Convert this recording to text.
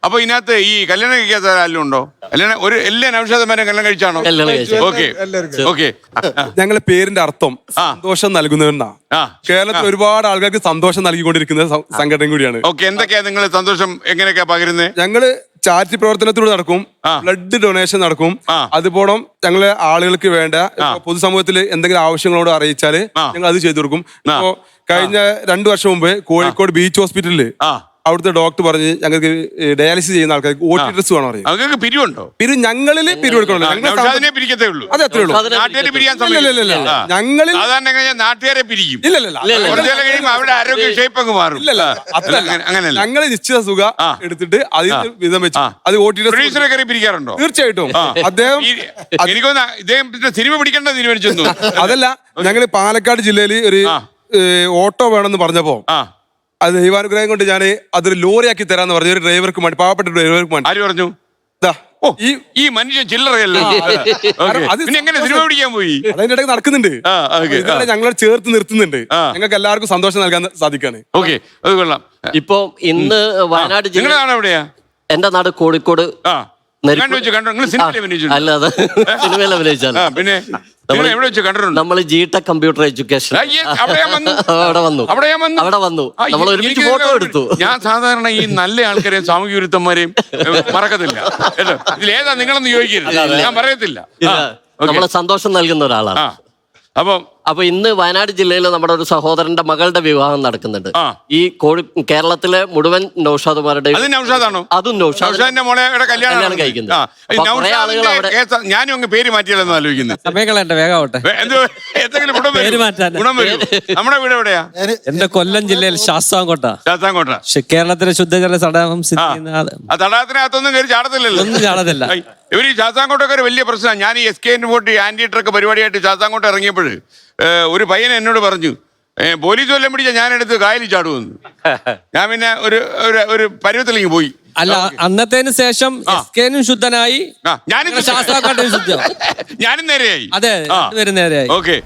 അപ്പൊ ഇതിനകത്ത് ഈ കല്യാണം കഴിക്കാത്ത ആരെങ്കിലും ഉണ്ടോ? കല്യാണം എല്ലാ നൗഷാദന്മാരും കല്യാണം കഴിച്ചാണോ? Okay okay. ഞങ്ങളുടെ പേരിന്റെ അർത്ഥം സന്തോഷം നൽകുന്നതെന്നാ. കേരളത്തിൽ ഒരുപാട് ആൾക്കാർക്ക് സന്തോഷം നൽകിക്കൊണ്ടിരിക്കുന്ന സംഘടന കൂടിയാണ്. ഓക്കെ, എന്തൊക്കെയാ നിങ്ങൾ സന്തോഷം എങ്ങനെയൊക്കെയാ പകരുന്നത്? ഞങ്ങള് ചാരിറ്റി പ്രവർത്തനത്തിലൂടെ നടക്കും, ബ്ലഡ് ഡൊണേഷൻ നടക്കും. അതുപോലെ ഞങ്ങള് ആളുകൾക്ക് വേണ്ട പൊതുസമൂഹത്തിൽ എന്തെങ്കിലും ആവശ്യങ്ങളോട് അറിയിച്ചാല് ഞങ്ങൾ അത് ചെയ്തു കൊടുക്കും. ഇപ്പോ കഴിഞ്ഞ 2 വർഷം മുമ്പ് കോഴിക്കോട് ബീച്ച് ഹോസ്പിറ്റലില് അവിടുത്തെ ഡോക്ടർ പറഞ്ഞ് ഞങ്ങൾക്ക് ഡയാലിസിസ് ചെയ്യുന്ന ആൾക്കാർക്ക് OT ഡ്രസ് വേണം പറയും. നിങ്ങൾക്ക് പിരിവുണ്ടോ? പിരിവ് ഞങ്ങളില് പിരിവ് എടുക്കണല്ലോ. പിരിക്കത്തേ ഉള്ളൂ. അതെ, അത്രേ ഉള്ളൂ. നാട്ടുകാരെ പിരിയാൻ ഞങ്ങളിൽ നാട്ടുകാരെ പിരിക്കും. ഇല്ലല്ല, അവിടെ ആരോഗ്യ ഷേപ്പ് അങ്ങ് മാറും. അങ്ങനെയല്ല. ഞങ്ങൾ നിശ്ചിത തുക എടുത്തിട്ട് അതിൽ വിധം വെച്ച് അത് OT പ്രൊഡ്യൂസറെ കയറി പിരിക്കാറുണ്ടോ? തീർച്ചയായിട്ടും. അദ്ദേഹം എനിക്കൊന്ന് ഇദ്ദേഹം സിനിമ പിടിക്കേണ്ട തീരുമാനിച്ചു. അതല്ല, ഞങ്ങള് പാലക്കാട് ജില്ലയില് ഒരു ഓട്ടോ വേണമെന്ന് പറഞ്ഞപ്പോ അത് ദൈവാനുഗ്രഹം കൊണ്ട് ഞാൻ അതൊരു ലോറിയാക്കി തരാന്ന് പറഞ്ഞു. ഒരു ഡ്രൈവർക്ക് വേണ്ടി, പാവപ്പെട്ട ഡ്രൈവർക്ക് വേണ്ടി. ആര് പറഞ്ഞു? ഈ മനുഷ്യൻ ചില്ലറയല്ലോ. എങ്ങനെ സിനിമ പിടിക്കാൻ പോയി? അതിന്റെ ഇടയ്ക്ക് നടക്കുന്നുണ്ട്. ഞങ്ങളെ ചേർത്ത് നിർത്തുന്നുണ്ട്. ഞങ്ങൾക്ക് എല്ലാവർക്കും സന്തോഷം നൽകാൻ സാധിക്കാണ്. ഓക്കെ, അത് കൊള്ളാം. ഇപ്പൊ ഇന്ന് വയനാട് ജില്ല, എവിടെയാ? എന്റെ നാട് കോഴിക്കോട്. അല്ലാതെ സിനിമയിൽ അഭിനയിച്ചാൽ പിന്നെ നമ്മള് GTech കമ്പ്യൂട്ടർ എഡ്യൂക്കേഷൻ അവിടെ വന്നു നമ്മൾ ഒരുമിച്ച് ഫോട്ടോ എടുത്തു. ഞാൻ സാധാരണ ഈ നല്ല ആൾക്കാരെയും സാമൂഹ്യ വിരുദ്ധന്മാരെയും മറക്കത്തില്ല. ഇതിലേതാ നിങ്ങളൊന്ന് ചോദിക്കരുത്, ഞാൻ പറയത്തില്ല. നമ്മളെ സന്തോഷം നൽകുന്ന ഒരാളാണ്. അപ്പൊ ഇന്ന് വയനാട് ജില്ലയിൽ നമ്മുടെ ഒരു സഹോദരന്റെ മകളുടെ വിവാഹം നടക്കുന്നുണ്ട്. ഈ കേരളത്തിലെ മുഴുവൻ നൗഷാദുമാരുടെ അതും നൗഷാദിന്റെ മോളെ കല്യാണം കഴിക്കുന്നത്. ഞാനും അങ്ങ് പേര് മാറ്റിയാലെന്ന് ആലോചിക്കുന്നത്. നമ്മുടെ വീട് എവിടെയാ? എന്റെ കൊല്ലം ജില്ലയിൽ ശാസ്താംകോട്ട. കേരളത്തിലെ ശുദ്ധജല തടാകം. ആ തടാകത്തിനകത്തൊന്നും കയറി ചാടത്തില്ലല്ലോ. ഒന്നും ചാടത്തില്ല. ഇവര് ശാസ്താംകോട്ടൊക്കെ ഒരു വലിയ പ്രശ്നമാണ്. ഞാൻ ഈ SK ആന്റി ട്രക്ക് പരിപാടിയായിട്ട് ശാസ്താംകോട്ട ഇറങ്ങിയപ്പോൾ ഒരു പയ്യൻ എന്നോട് പറഞ്ഞു, പോലീസ് വല്ലതും പിടിച്ചാൽ ഞാനെടുത്ത് കായലിൽ ചാടുമെന്ന്. ഞാൻ പിന്നെ ഒരു പരുവത്തിലേക്ക് പോയി. അല്ല, അന്നത്തേന് ശേഷം SK ശുദ്ധനായി, ഞാനും ശാസ്താംകോട്ടയും ശുദ്ധം. ഞാനും നേരെയായി. അതെ, നേരെയായി. ഓക്കെ.